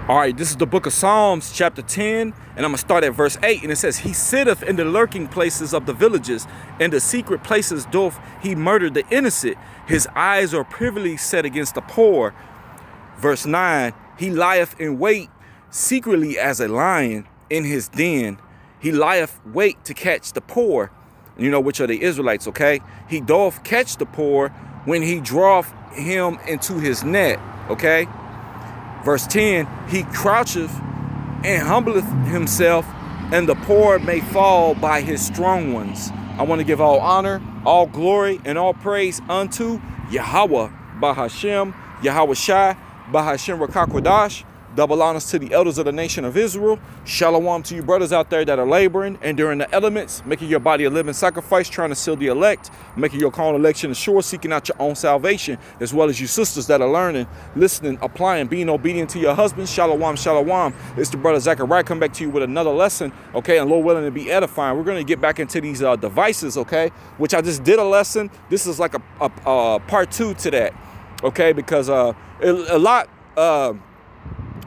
All right, this is the book of Psalms, chapter 10, and I'm going to start at verse 8. And it says, He sitteth in the lurking places of the villages, in the secret places doth he murder the innocent. His eyes are privily set against the poor. Verse 9, He lieth in wait secretly as a lion in his den. He lieth wait to catch the poor, you know, which are the Israelites, okay? He doth catch the poor when he draweth him into his net, okay? Verse 10, He croucheth and humbleth himself, and the poor may fall by his strong ones. I want to give all honor, all glory, and all praise unto Yahweh, Bahashem, Yahweh Shai, Bahashem Rakakwadash. Double honors to the elders of the nation of Israel. Shalom to you brothers out there that are laboring, enduring the elements, making your body a living sacrifice, trying to seal the elect, making your call and election assured, seeking out your own salvation, as well as you sisters that are learning, listening, applying, being obedient to your husband. Shalom, shalom. It's the brother Yasharahla come back to you with another lesson, okay, and Lord willing to be edifying. We're going to get back into these devices, okay, which I just did a lesson. This is like a part 2 to that, okay, because a lot...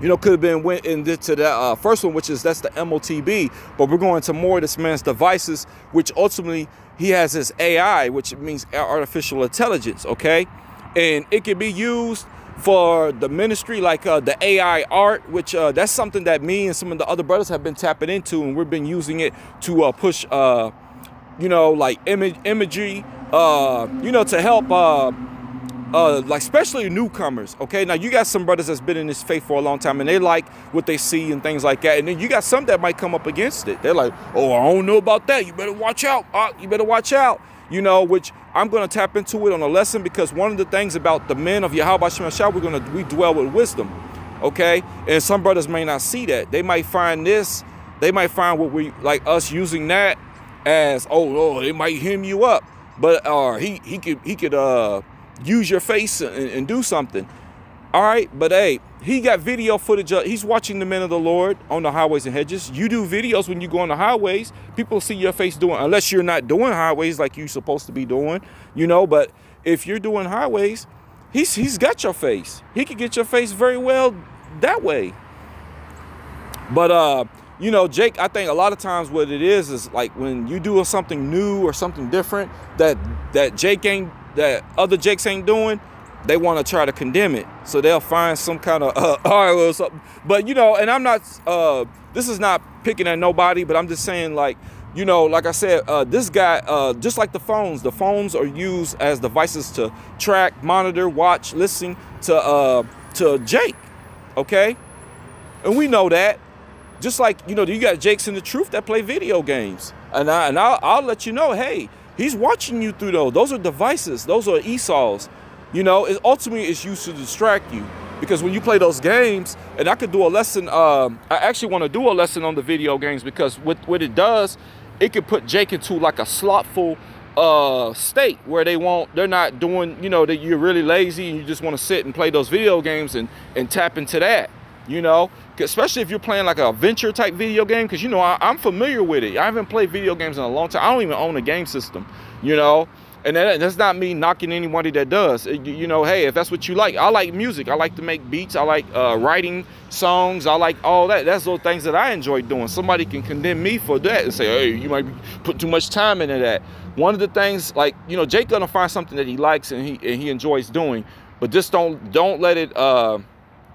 you know, could have been went into the first one, which is that's the MOTB, but we're going to more of this man's devices, which ultimately he has his AI, which means artificial intelligence, okay? And it can be used for the ministry, like the AI art, which that's something that me and some of the other brothers have been tapping into, and we've been using it to push, you know, like imagery, you know, to help like especially newcomers, okay? Now you got some brothers that's been in this faith for a long time and they like what they see and things like that, and then you got some that might come up against it. They're like, oh, I don't know about that, you better watch out, you better watch out, you know, which I'm going to tap into it on a lesson, because one of the things about the men of Yahweh we dwell with wisdom, okay? And some brothers may not see that. They might find this, they might find what we like us using that as, oh, it might hem you up, but he could use your face and do something. All right, but hey, he got video footage he's watching the men of the Lord on the highways and hedges. You do videos when you go on the highways, people see your face doing, unless you're not doing highways like you're supposed to be doing, you know. But if you're doing highways, he's got your face. He could get your face very well that way. But you know, Jake, I think a lot of times what it is like when you do something new or something different that that other Jakes ain't doing, they want to try to condemn it. So they'll find some kind of or something. But, you know, and I'm not, this is not picking at nobody, but I'm just saying, like, you know, like I said, this guy, just like the phones are used as devices to track, monitor, watch, listen to Jake, okay? And we know that. Just like, you know, you got Jakes in the truth that play video games. And I'll let you know, hey, he's watching you through those. Those are devices. Those are Esau's. You know, ultimately it's used to distract you. Because when you play those games, and I could do a lesson, I actually want to do a lesson on the video games, because what it does, it can put Jake into like a slothful state where they're not doing, you know, that you're really lazy and you just want to sit and play those video games and tap into that. You know, especially if you're playing like a adventure type video game, because, you know, I'm familiar with it. I haven't played video games in a long time. I don't even own a game system, you know, and that's not me knocking anybody that does. You know, hey, if that's what you like. I like music. I like to make beats. I like writing songs. I like all that. That's those things that I enjoy doing. Somebody can condemn me for that and say, hey, you might put too much time into that. One of the things, like, you know, Jake gonna find something that he likes and he enjoys doing, but just don't let it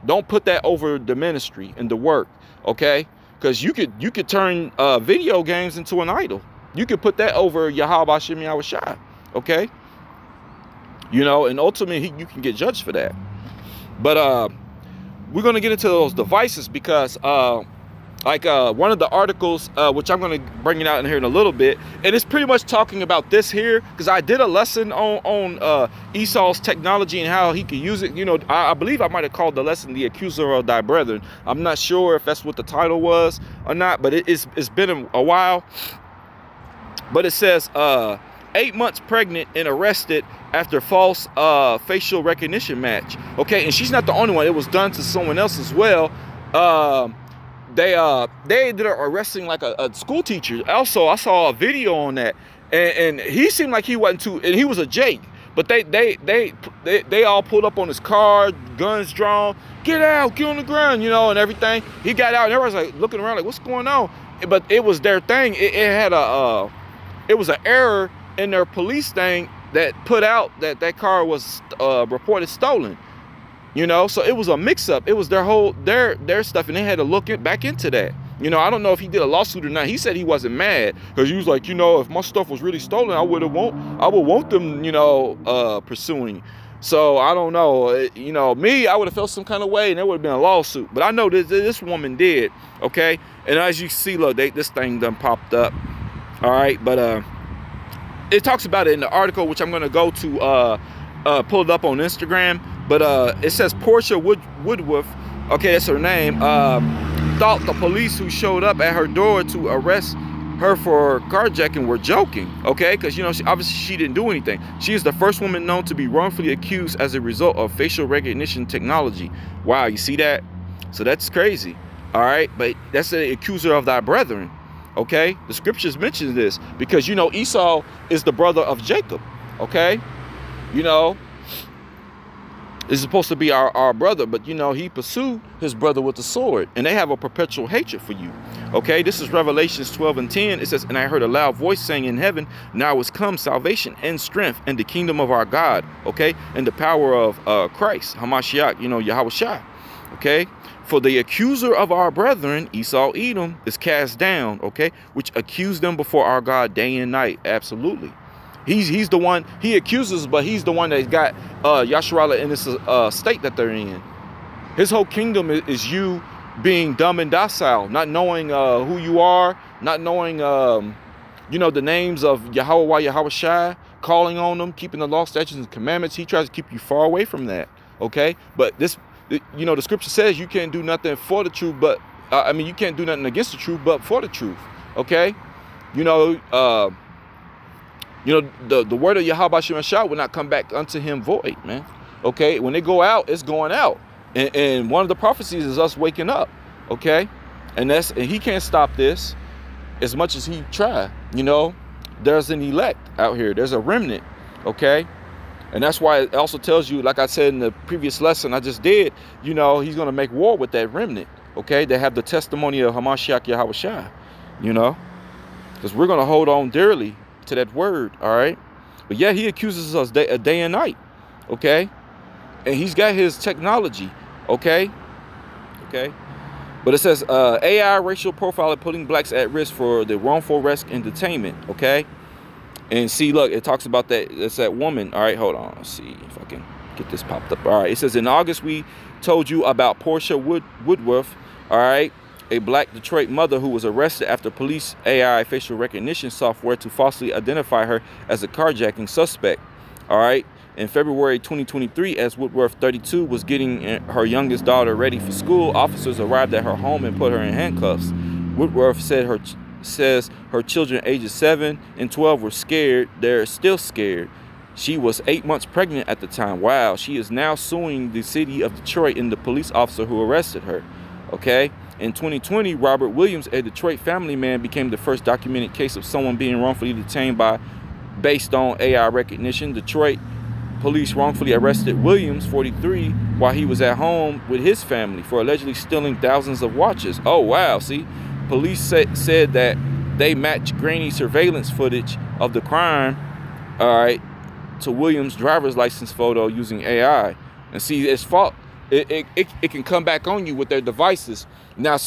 don't put that over the ministry and the work, okay? Because you could turn video games into an idol. You could put that over Yahweh Shem Yahweh Shai, okay? You know, and ultimately you can get judged for that. But we're gonna get into those devices, because like one of the articles, which I'm going to bring it out in here in a little bit, and it's pretty much talking about this here, because I did a lesson on Esau's technology and how he could use it. You know, I believe I might have called the lesson "The Accuser of Thy Brethren." I'm not sure if that's what the title was or not, but it's been a while. But it says 8 months pregnant and arrested after false facial recognition match. Okay, and she's not the only one. It was done to someone else as well. They ended up arresting like a school teacher. Also, I saw a video on that, and he seemed like he wasn't too, and he was a Jake, But they all pulled up on his car, guns drawn, get out, get on the ground, you know, and everything. He got out and everybody's like looking around like, what's going on? But it was their thing. It had it was an error in their police thing that put out that car was reported stolen. You know, so it was a mix-up. It was their stuff, and they had to look back into that. You know, I don't know if he did a lawsuit or not. He said he wasn't mad because he was like, you know, if my stuff was really stolen, I would want them, you know, pursuing. So I don't know. You know, me, I would have felt some kind of way, and there would have been a lawsuit. But I know this woman did. Okay, and as you see, look, this thing done popped up. All right, but it talks about it in the article, which I'm gonna go to pull it up on Instagram. But it says Portia Woodworth, okay, that's her name, thought the police who showed up at her door to arrest her for carjacking were joking, okay? Because, you know, obviously she didn't do anything. She is the first woman known to be wrongfully accused as a result of facial recognition technology. Wow, you see that? So that's crazy, all right? But that's the accuser of thy brethren, okay? The scriptures mention this because, you know, Esau is the brother of Jacob, okay? You know, is supposed to be our brother, but you know, he pursued his brother with the sword, and they have a perpetual hatred for you. Okay, this is Revelations 12:10. It says, and I heard a loud voice saying in heaven, now is come salvation and strength and the kingdom of our God, okay, and the power of Christ, Hamashiach, you know, Yahushua. Okay, for the accuser of our brethren, Esau Edom, is cast down, okay, which accused them before our God day and night. Absolutely. He's the one, he accuses, but he's the one that got Yasharahla in this state that they're in. His whole kingdom is you being dumb and docile, not knowing who you are, not knowing, you know, the names of Yahweh, Yahushua, calling on them, keeping the law, statutes, and commandments. He tries to keep you far away from that, okay? But this, you know, the scripture says you can't do nothing for the truth, but, I mean, you can't do nothing against the truth, but for the truth, okay? You know, the word of Yahweh Shemashah will not come back unto him void, man. Okay, when they go out, it's going out. And one of the prophecies is us waking up, okay? And he can't stop this as much as he try. You know, there's an elect out here. There's a remnant, okay? And that's why it also tells you, like I said in the previous lesson I just did, you know, he's going to make war with that remnant, okay? They have the testimony of Hamashiach Yahushua, you know? Because we're going to hold on dearly to that word, all right? But yeah, he accuses us day and night, okay? And he's got his technology, okay? Okay? But it says AI racial profiling putting blacks at risk for the wrongful arrest and detainment, okay? And see, look, it talks about that. It's that woman. All right, hold on. Let's see if I can get this popped up. All right, it says in August we told you about Portia Woodworth, all right? A black Detroit mother who was arrested after police AI facial recognition software to falsely identify her as a carjacking suspect. All right. In February 2023, as Woodworth, 32, was getting her youngest daughter ready for school, officers arrived at her home and put her in handcuffs. Woodworth says her children ages 7 and 12 were scared. They're still scared. She was 8 months pregnant at the time. Wow. She is now suing the city of Detroit and the police officer who arrested her. Okay. In 2020, Robert Williams, a Detroit family man, became the first documented case of someone being wrongfully detained based on AI recognition. Detroit police wrongfully arrested Williams, 43, while he was at home with his family for allegedly stealing thousands of watches. Oh, wow. See, police said that they matched grainy surveillance footage of the crime, all right, to Williams' driver's license photo using AI. And see, it's fault. It can come back on you with their devices. Now,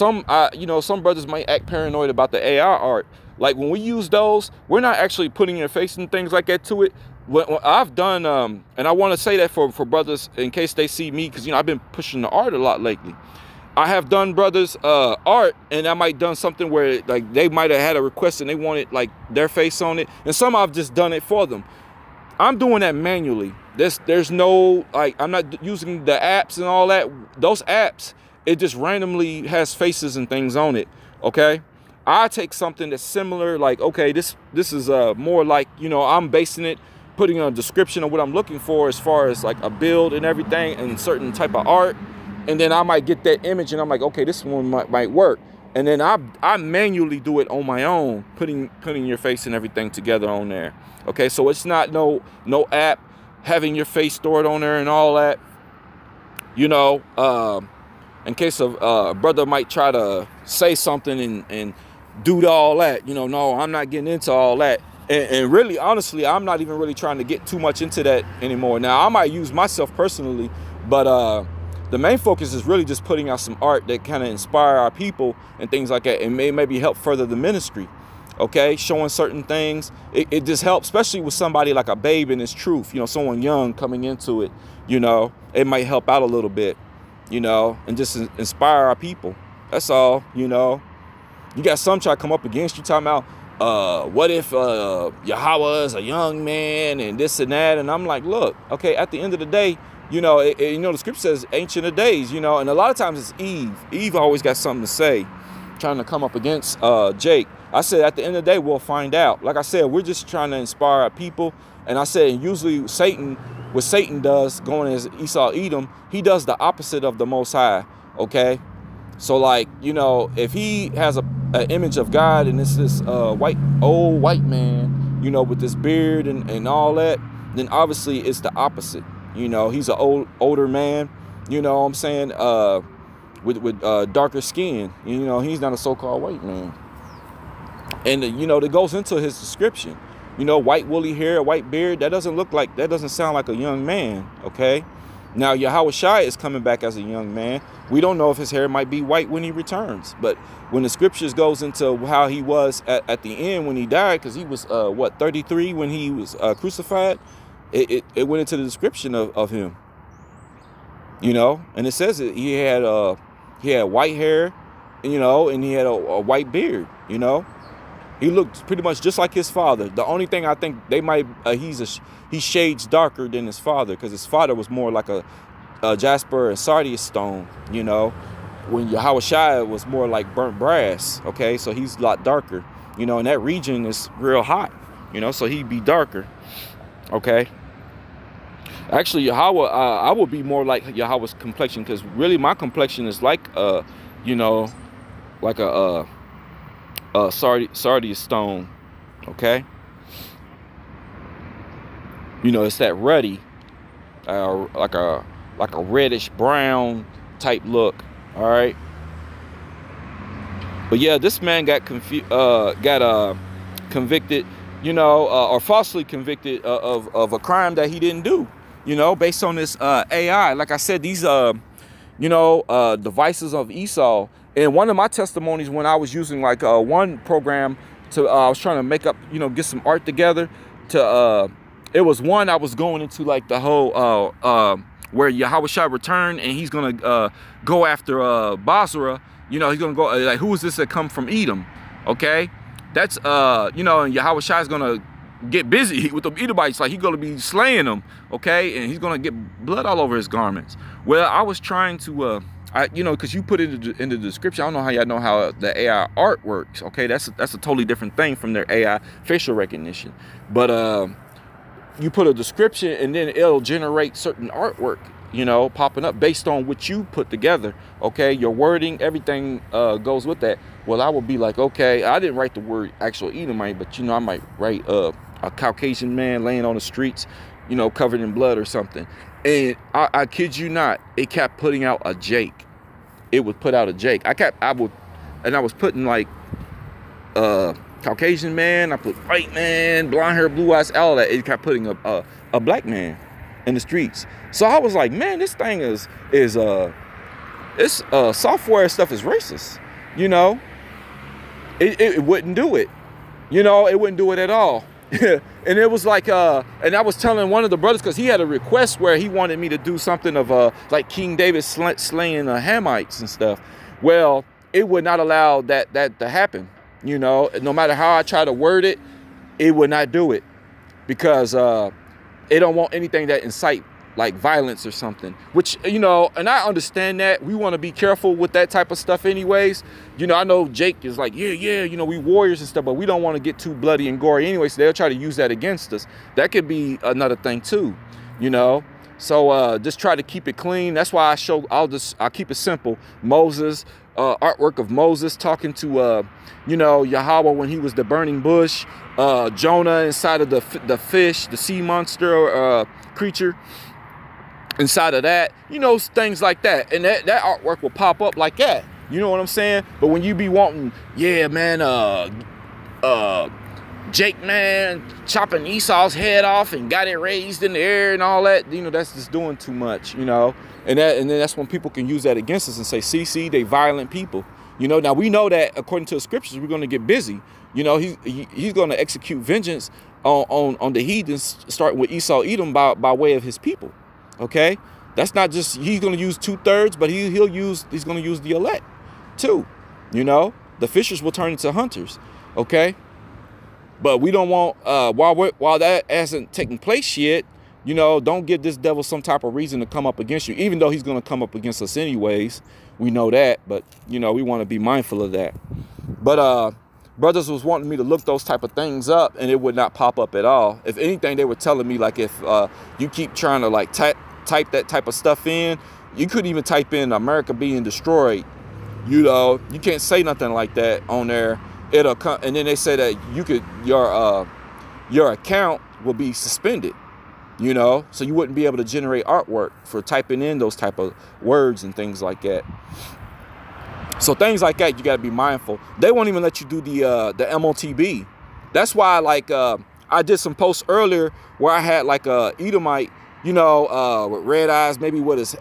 you know, some brothers might act paranoid about the AI art. Like when we use those, we're not actually putting your face and things like that to it. What I've done, and I want to say that for brothers in case they see me, because, you know, I've been pushing the art a lot lately. I have done brothers art, and I might done something where like they might have had a request and they wanted like their face on it, and some I've just done it for them. I'm doing that manually. There's no, like, I'm not using the apps and all that. Those apps, it just randomly has faces and things on it, okay? I take something that's similar, like, okay, this is more like, you know, I'm basing it, putting a description of what I'm looking for as far as like a build and everything and certain type of art. And then I might get that image and I'm like, okay, this one might work. And then I manually do it on my own, putting your face and everything together on there. Okay, so it's not no app having your face stored on there and all that, you know, in case of a brother might try to say something and do all that, you know, no, I'm not getting into all that. And really, honestly, I'm not even really trying to get too much into that anymore. Now, I might use myself personally, but the main focus is really just putting out some art that kind of inspire our people and things like that, and maybe help further the ministry. Okay, showing certain things, it just helps, especially with somebody like a babe in his truth, you know, someone young coming into it, you know, it might help out a little bit, you know, and just inspire our people. That's all, you know. You got some try to come up against you talking about, what if Yahweh is a young man and this and that, and I'm like, look, okay, at the end of the day, you know, you know, the scripture says ancient of days, you know, and a lot of times it's Eve. Eve always got something to say, trying to come up against Jake. I said, at the end of the day, we'll find out. Like I said, we're just trying to inspire our people. And I said, usually Satan, what Satan does, going as Esau Edom, he does the opposite of the Most High, okay? So, like, you know, if he has an image of God and it's this old white man, you know, with this beard and all that, then obviously it's the opposite. You know, he's an older man, you know what I'm saying, with darker skin. You know, he's not a so-called white man. And, you know, that goes into his description. You know, white woolly hair, white beard, that doesn't sound like a young man, okay? Now, Yahawashi is coming back as a young man. We don't know if his hair might be white when he returns. But when the scriptures goes into how he was at the end when he died, because he was, 33 when he was crucified, it went into the description of him. You know, and it says that he had white hair, you know, and he had a white beard, you know. He looked pretty much just like his father. The only thing I think they might, he shades darker than his father, because his father was more like a jasper and sardius stone, you know, when Yahawashi was more like burnt brass, okay? So he's a lot darker, you know, and that region is real hot, you know, so he'd be darker, okay? Actually, Yahweh, I would be more like Yahweh's complexion, because really my complexion is like, you know, like a sardius stone, okay? You know, it's that ruddy, like a reddish brown type look. All right. But yeah, this man got convicted, you know, or falsely convicted of a crime that he didn't do, you know, based on this AI. Like I said, these you know, devices of Esau. And one of my testimonies, when I was using like one program to, I was trying to make up, you know, get some art together to, it was one I was going into like the whole, where Yahawashi returned and he's going to go after Basra, you know, he's going to go, like, who is this that come from Edom? Okay. That's, you know, and Yahawashi is going to get busy with the Edomites, like he's going to be slaying them, okay? And he's going to get blood all over his garments. Well, I was trying to, you know, because you put it in the description. I don't know how y'all know how the AI art works, okay? That's a totally different thing from their AI facial recognition. But you put a description and then it'll generate certain artwork, you know, popping up based on what you put together, okay? Your wording, everything goes with that. Well, I would be like, okay, I didn't write the word actual Edomite, but, you know, I might write a Caucasian man laying on the streets, you know, covered in blood or something. And I kid you not, it kept putting out a Jake. It would put out a Jake. I was putting like Caucasian man, I put white man, blonde hair, blue eyes, all that. It kept putting a black man in the streets. So I was like, man, this thing is software stuff is racist, you know. It wouldn't do it, you know. It wouldn't do it at all. And it was like, and I was telling one of the brothers, because he had a request where he wanted me to do something of like King David slaying Hamites and stuff. Well, it would not allow that to happen, you know. No matter how I try to word it, it would not do it, because it don't want anything that incite like violence or something, which, you know, and I understand that. We want to be careful with that type of stuff anyways. You know, I know Jake is like, yeah, you know, we warriors and stuff, but we don't want to get too bloody and gory anyway, so they'll try to use that against us. That could be another thing too, you know. So just try to keep it clean. That's why I'll keep it simple. Moses, artwork of Moses talking to, you know, Yahweh when he was the burning bush, Jonah inside of the fish, the sea monster creature inside of that, you know, things like that. And that artwork will pop up like that. You know what I'm saying? But when you be wanting, yeah, man, Jake, man, chopping Esau's head off and got it raised in the air and all that, you know, that's just doing too much, you know. And then that's when people can use that against us and say, see, they violent people. You know, now we know that according to the scriptures, we're going to get busy. You know, he's going to execute vengeance on the heathens, starting with Esau, Edom, by way of his people. Okay, that's not just he's going to use 2/3, but he's going to use the elect too. You know, the fishers will turn into hunters. Okay, but we don't want while that hasn't taken place yet. You know, don't give this devil some type of reason to come up against you, even though he's going to come up against us anyways. We know that, but, you know, we want to be mindful of that. But brothers was wanting me to look those type of things up, and it would not pop up at all. If anything, they were telling me, like, if you keep trying to, like, type that type of stuff in, you couldn't even type in America being destroyed. You know, you can't say nothing like that on there. It'll come, and then they say that you could your account will be suspended. You know, so you wouldn't be able to generate artwork for typing in those type of words and things like that. So things like that, you got to be mindful. They won't even let you do the MOTB. That's why, like, I did some posts earlier where I had like a Edomite, you know, with red eyes, maybe with his,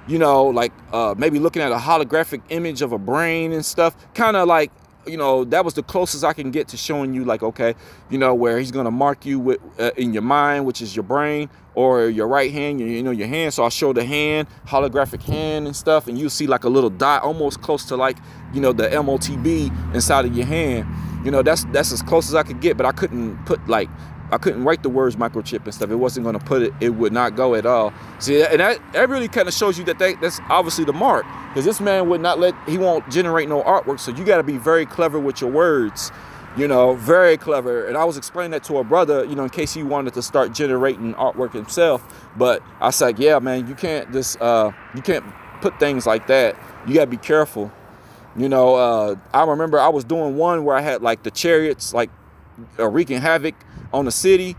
you know, like maybe looking at a holographic image of a brain and stuff, kind of like, you know, that was the closest I can get to showing you, like, okay, you know, where he's going to mark you with in your mind, which is your brain, or your right hand, you know, your hand. So I'll show the hand, holographic hand and stuff, and you'll see like a little dot almost close to, like, you know, the MOTB inside of your hand. You know, that's as close as I could get, but I couldn't put, like, I couldn't write the words microchip and stuff. It wasn't going to put it. It would not go at all. See, and that really kind of shows you that that's obviously the mark, because this man would not he won't generate no artwork. So you got to be very clever with your words, you know, very clever. And I was explaining that to a brother, you know, in case he wanted to start generating artwork himself. But I was like, yeah, man, you can't just, you can't put things like that. You got to be careful. You know, I remember I was doing one where I had like the chariots, like, wreaking havoc on the city,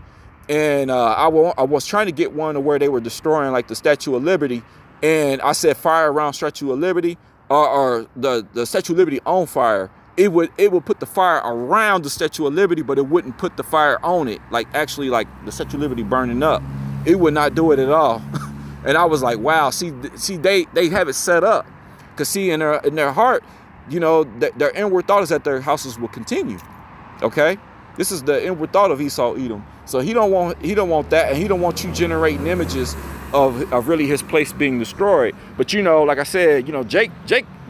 and I was trying to get one where they were destroying like the Statue of Liberty, and I said fire around Statue of Liberty, or the Statue of Liberty on fire. It would put the fire around the Statue of Liberty, but it wouldn't put the fire on it, like actually like the Statue of Liberty burning up. It would not do it at all. And I was like, wow, see they have it set up, because see in their heart, you know, their inward thought is that their houses will continue. Okay. This is the inward thought of Esau Edom. So he don't want that, and he don't want you generating images of really his place being destroyed. But, you know, like I said, you know, Jake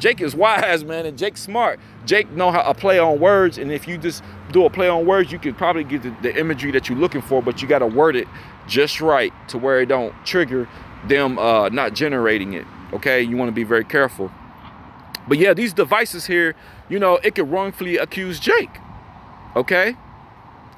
is wise, man, and Jake's smart. Jake know how to play on words, and if you just do a play on words, you could probably get the imagery that you're looking for, but you got to word it just right to where it don't trigger them not generating it. Okay, you want to be very careful. But yeah, these devices here, you know, it could wrongfully accuse Jake. Okay.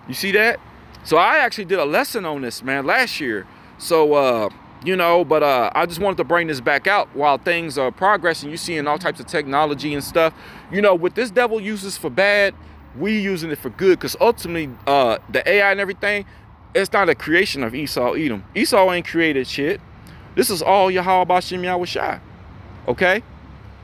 You see that? So I actually did a lesson on this, man, last year. So, you know, but I just wanted to bring this back out while things are progressing. You're seeing all types of technology and stuff. You know, what this devil uses for bad, we using it for good. Because ultimately, the AI and everything, it's not a creation of Esau Edom. Esau ain't created shit. This is all Yahweh B'Shem Yahweh Shai. Okay?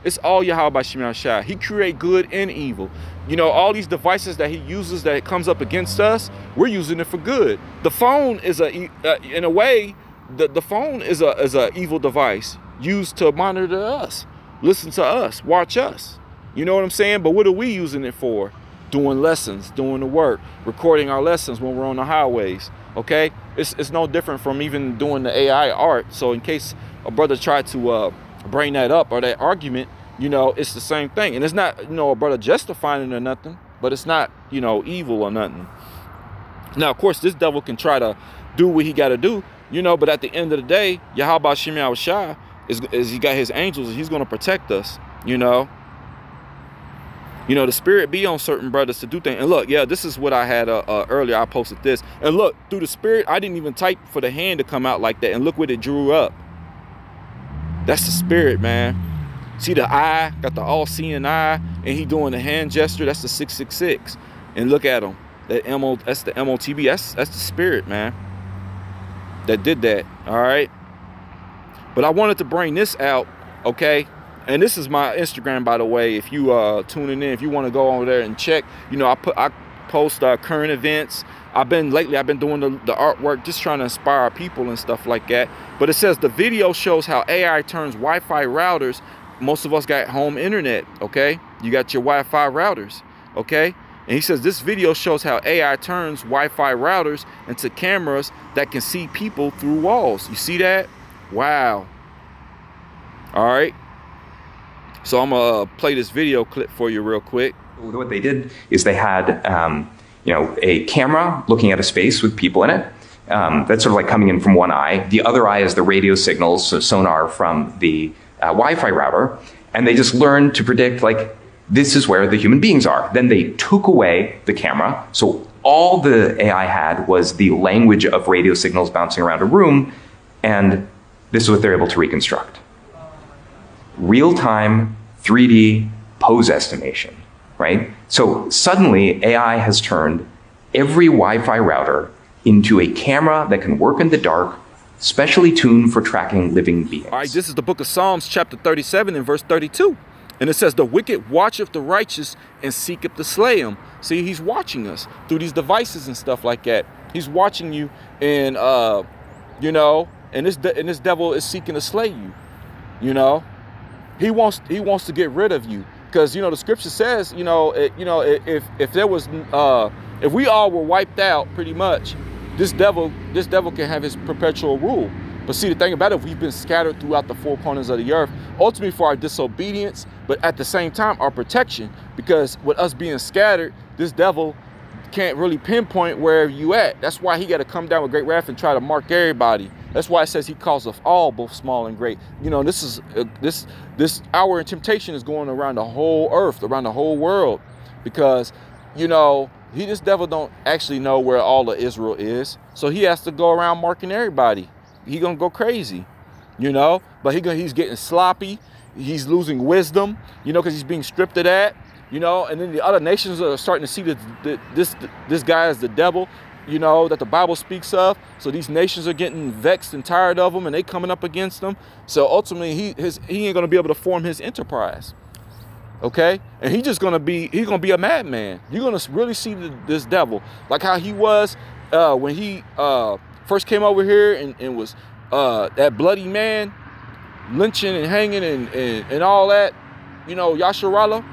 It's all Yahweh B'Shem Yahweh Shai. He create good and evil. You know, all these devices that he uses that comes up against us, we're using it for good. The phone is in a way, the phone is a evil device used to monitor us, listen to us, watch us. You know what I'm saying? But what are we using it for? Doing lessons, doing the work, recording our lessons when we're on the highways. Okay, it's no different from even doing the AI art. So in case a brother tried to bring that up or that argument, you know, it's the same thing. And it's not, you know, a brother justifying it or nothing, but it's not, you know, evil or nothing. Now, of course, this devil can try to do what he got to do, you know, but at the end of the day, Yahweh B'Shem Yahweh Shai is he got his angels, and he's going to protect us, you know. You know, the spirit be on certain brothers to do things. And look, yeah, this is what I had earlier. I posted this. And look, through the spirit, I didn't even type for the hand to come out like that. And look what it drew up. That's the spirit, man. See the eye, got the all-seeing eye, and he doing the hand gesture. That's the 666. And look at him. That's the MOTB. That's the spirit, man, that did that. All right. But I wanted to bring this out, okay? And this is my Instagram, by the way. If you tuning in, if you want to go over there and check, you know, I post current events. Lately I've been doing the artwork, just trying to inspire people and stuff like that. But it says the video shows how AI turns Wi-Fi routers. Most of us got home internet, okay? You got your Wi-Fi routers, okay? And he says this video shows how AI turns Wi-Fi routers into cameras that can see people through walls. You see that? Wow. All right. So I'm gonna play this video clip for you real quick. What they did is they had, you know, a camera looking at a space with people in it. That's sort of like coming in from one eye. The other eye is the radio signals, so sonar from the Wi-Fi router. And they just learned to predict, like, this is where the human beings are. Then they took away the camera. So all the AI had was the language of radio signals bouncing around a room. And this is what they're able to reconstruct. Real-time 3D pose estimation, right? So suddenly AI has turned every Wi-Fi router into a camera that can work in the dark, specially tuned for tracking living beings. All right, this is the book of Psalms, chapter 37 and verse 32. And it says, the wicked watcheth the righteous and seeketh to slay him. See, he's watching us through these devices and stuff like that. He's watching you, and you know, and this devil is seeking to slay you. You know, he wants to get rid of you, because, you know, the scripture says, you know, if there was if we all were wiped out, pretty much, this devil can have his perpetual rule. But see, the thing about it, we've been scattered throughout the four corners of the earth, ultimately for our disobedience, but at the same time, our protection. Because with us being scattered, this devil can't really pinpoint where you at. That's why he got to come down with great wrath and try to mark everybody. That's why it says he calls us all, both small and great. You know, this is this hour in temptation is going around the whole earth, around the whole world, because, you know, this devil don't actually know where all of Israel is, so he has to go around marking everybody. He gonna go crazy, you know. But he's getting sloppy. He's losing wisdom, you know, because he's being stripped of that, you know. And then the other nations are starting to see this guy as the devil, you know, that the Bible speaks of. So these nations are getting vexed and tired of him, and they coming up against him. So ultimately, he ain't gonna be able to form his enterprise. Okay, and he's gonna be a madman. You're gonna really see this devil like how he was when he first came over here and was that bloody man, lynching and hanging and all that, you know, Yasharahla.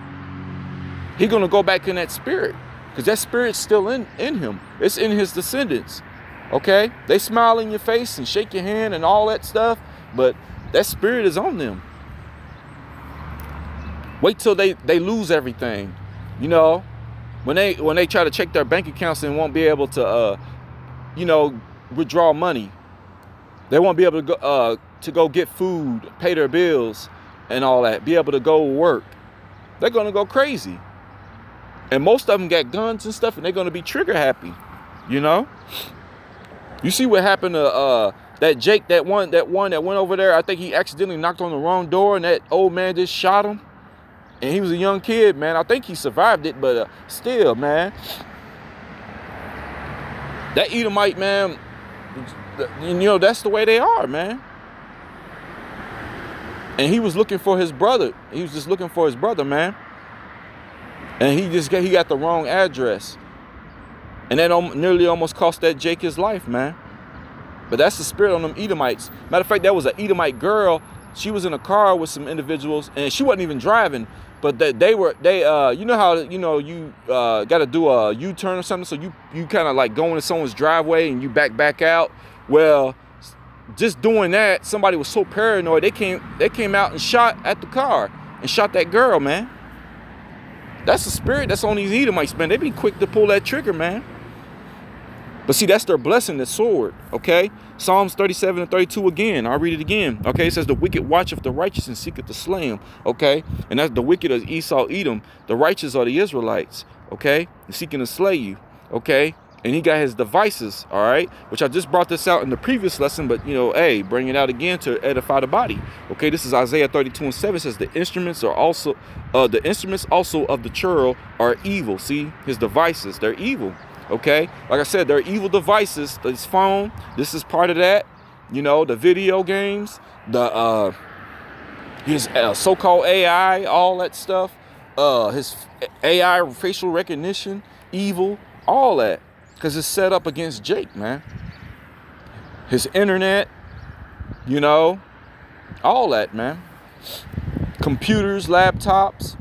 He's gonna go back in that spirit, because that spirit's still in him. It's in his descendants. Okay, they smile in your face and shake your hand and all that stuff, but that spirit is on them. Wait till they lose everything, you know, when they try to check their bank accounts and won't be able to you know, withdraw money. They won't be able to go get food, pay their bills and all that, be able to go work. They're gonna go crazy. And most of them got guns and stuff, and they're gonna be trigger happy, you know. You see what happened to that Jake, that one that went over there. I think he accidentally knocked on the wrong door, and that old man just shot him. And he was a young kid, man. I think he survived it, but still, man. That Edomite, man, you know, that's the way they are, man. And he was looking for his brother. He was just looking for his brother, man. And he got the wrong address. And that nearly almost cost that Jake his life, man. But that's the spirit on them Edomites. Matter of fact, that was an Edomite girl. She was in a car with some individuals, and she wasn't even driving. But they you know how, you know, you got to do a U-turn or something, so you kind of like go into someone's driveway and you back out. Well, just doing that, somebody was so paranoid, they came out and shot at the car and shot that girl, man. That's the spirit that's on these Edomites, man. They be quick to pull that trigger, man. But see, that's their blessing, the sword, okay? Psalms 37 and 32 again. I'll read it again. Okay, it says, the wicked watcheth the righteous and seeketh to slay him, okay? And that's the wicked is Esau, Edom. The righteous are the Israelites, okay? They're seeking to slay you, okay? And he got his devices, all right, which I just brought this out in the previous lesson, but, you know, hey, bring it out again to edify the body. Okay, this is Isaiah 32:7. It says the instruments also of the churl are evil. See, his devices, they're evil. Okay, like I said, they're evil devices. His phone, this is part of that. You know, the video games, the his so-called AI, all that stuff, his AI facial recognition, evil, all that. Because it's set up against Jake, man. His internet, you know, all that, man. Computers, laptops,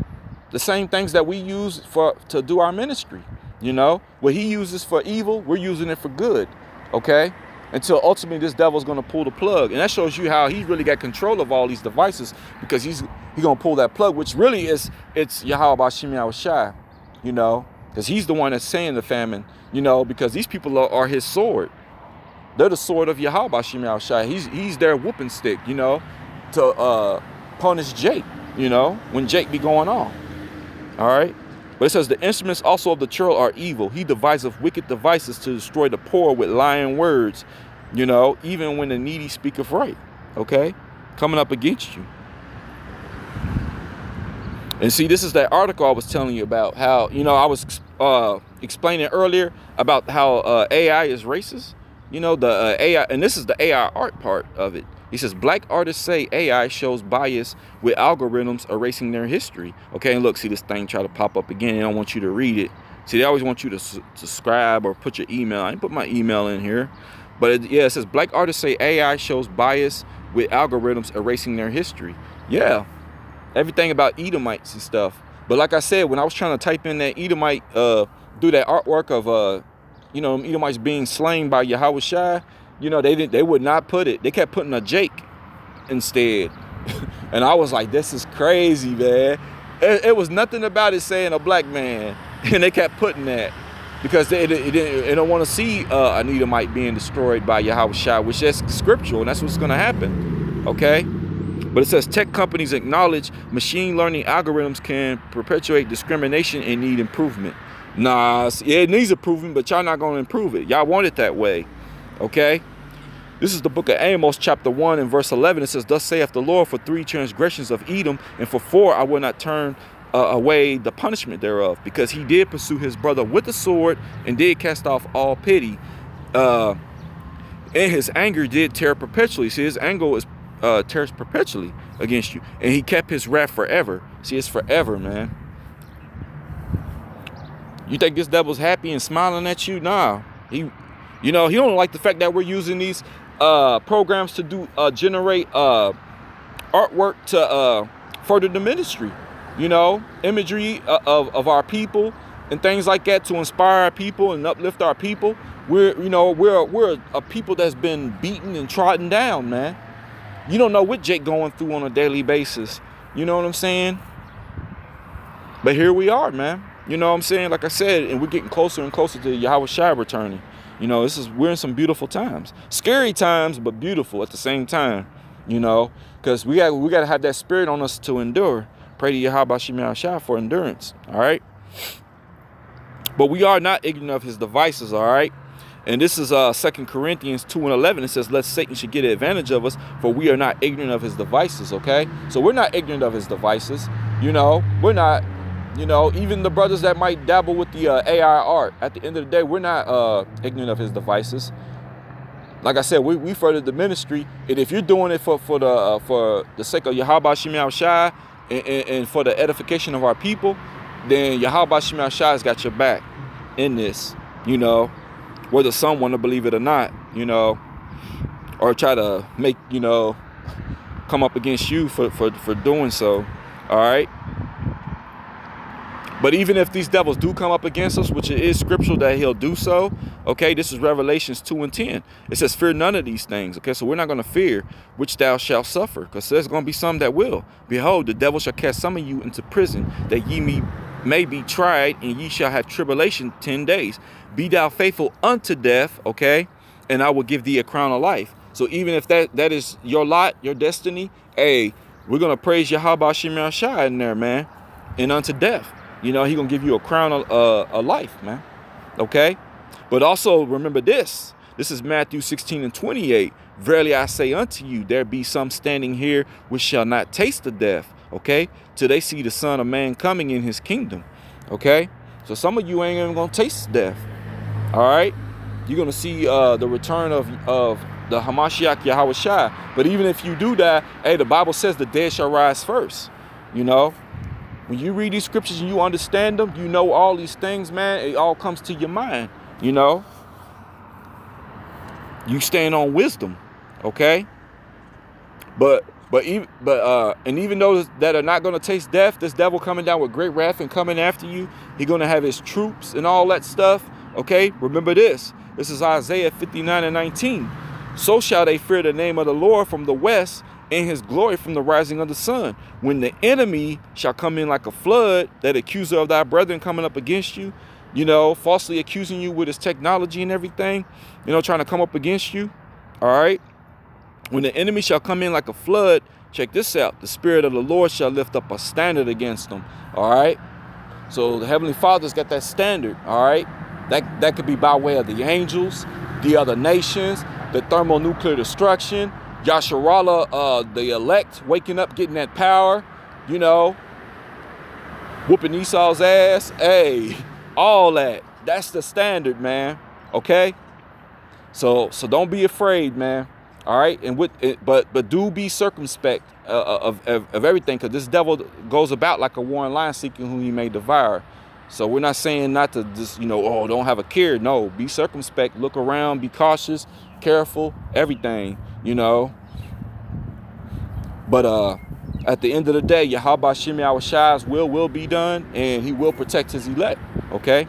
the same things that we use to do our ministry, you know. What he uses for evil, we're using it for good, okay? Until ultimately this devil's going to pull the plug. And that shows you how he really got control of all these devices, because he's going to pull that plug, which really it's Yahweh Shem Yahushai, you know. Because he's the one that's saying the famine, you know, because these people are his sword. They're the sword of Yahweh Shem Yahushai. He's their whooping stick, you know, to punish Jake, you know, when Jake be going on. All right. But it says the instruments also of the churl are evil. He deviseth wicked devices to destroy the poor with lying words, you know, even when the needy speaketh right. Okay. Coming up against you. And see, this is that article I was telling you about, how, you know, I was explaining earlier about how AI is racist. You know, the AI, and this is the AI art part of it. He says, black artists say AI shows bias with algorithms erasing their history. Okay, and look, see this thing try to pop up again. They don't want you to read it. See, they always want you to subscribe or put your email. I didn't put my email in here. But yeah, it says, black artists say AI shows bias with algorithms erasing their history. Yeah. Everything about Edomites and stuff. But like I said, when I was trying to type in that Edomite, do that artwork of, you know, Edomites being slain by Yahweh Shai, you know, they would not put it. They kept putting a Jake instead. And I was like, this is crazy, man. It was nothing about it saying a black man. And they kept putting that because they don't want to see an Edomite being destroyed by Yahweh Shai, which is scriptural, and that's what's going to happen. Okay? But it says tech companies acknowledge machine learning algorithms can perpetuate discrimination and need improvement. Nah, yeah, it needs improvement, but y'all not going to improve it. Y'all want it that way. Okay? This is the book of Amos, chapter 1 and verse 11. It says, thus saith the Lord, for 3 transgressions of Edom, and for 4 I will not turn away the punishment thereof, because he did pursue his brother with the sword and did cast off all pity. And his anger did tear perpetually. See, his anger is tears perpetually against you, and he kept his wrath forever. See, it's forever, man. You think this devil's happy and smiling at you? Nah, you know, he don't like the fact that we're using these programs to do generate artwork to further the ministry, you know, imagery of our people and things like that, to inspire our people and uplift our people. We're a people that's been beaten and trodden down, man. You don't know what Jake going through on a daily basis. You know what I'm saying? But here we are, man. You know what I'm saying? Like I said, and we're getting closer and closer to Yahweh Shai returning. You know, we're in some beautiful times. Scary times, but beautiful at the same time. You know, because we got to have that spirit on us to endure. Pray to Yahweh Shem Yahushai for endurance. All right. But we are not ignorant of his devices. All right. And this is 2 Corinthians 2 and 11. It says, lest Satan should get advantage of us, for we are not ignorant of his devices. Okay. So we're not ignorant of his devices. You know, we're not. You know, even the brothers that might dabble with the AI art, at the end of the day, we're not ignorant of his devices. Like I said, we furthered the ministry, and if you're doing it for the sake of Yahweh Shem Yahushai and for the edification of our people, then Yahweh Shem Yahushai has got your back in this. You know, whether some want to believe it or not, you know, or try to make, you know, come up against you for doing so. All right. But even if these devils do come up against us, which it is scriptural that he'll do so, okay, this is Revelations 2 and 10. It says, fear none of these things. Okay, so we're not going to fear which thou shalt suffer, because there's going to be some that will. Behold, the devil shall cast some of you into prison, that ye may be tried, and ye shall have tribulation 10 days. Be thou faithful unto death, okay, and I will give thee a crown of life. So even if that is your lot, your destiny, hey, we're going to praise Yahweh Shem Yahushai in there, man, and unto death. You know, he's going to give you a crown of life, man. Okay? But also remember this. This is Matthew 16:28. Verily I say unto you, there be some standing here which shall not taste the death, okay, till they see the Son of Man coming in his kingdom, okay? So some of you ain't even gonna taste death, all right? You're gonna see the return of the Hamashiach Yahweh Shai. But even if you do that, hey, the Bible says the dead shall rise first, you know? When you read these scriptures and you understand them, you know all these things, man, it all comes to your mind, you know? You stand on wisdom, okay? And even those that are not going to taste death, this devil coming down with great wrath and coming after you, he's going to have his troops and all that stuff, okay? Remember this. This is Isaiah 59:19. So shall they fear the name of the Lord from the west, and his glory from the rising of the sun. When the enemy shall come in like a flood, that accuser of thy brethren coming up against you, you know, falsely accusing you with his technology and everything, you know, trying to come up against you, all right? When the enemy shall come in like a flood, check this out, the Spirit of the Lord shall lift up a standard against them, all right? So the Heavenly Father's got that standard, all right? That could be by way of the angels, the other nations, the thermonuclear destruction, Yasharahla, the elect waking up, getting that power, you know, whooping Esau's ass, hey, all that. That's the standard, man. Okay? So don't be afraid, man. All right? And with it, but do be circumspect of everything, because this devil goes about like a roaring lion seeking whom he may devour. So we're not saying not to just, you know, oh, don't have a care. No, be circumspect, look around, be cautious, careful, everything, you know. But at the end of the day, Yahweh Shem Yahweh Shai's will be done, and he will protect his elect, okay?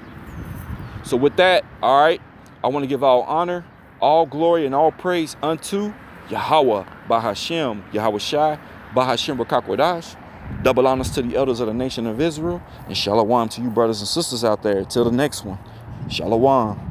So with that, all right, I want to give all honor, all glory, and all praise unto Yahweh Bahashem, Yahweh Shai, Bahashem Rakakwadash. Double honors to the elders of the nation of Israel, and shalom to you brothers and sisters out there. Till the next one, shalom.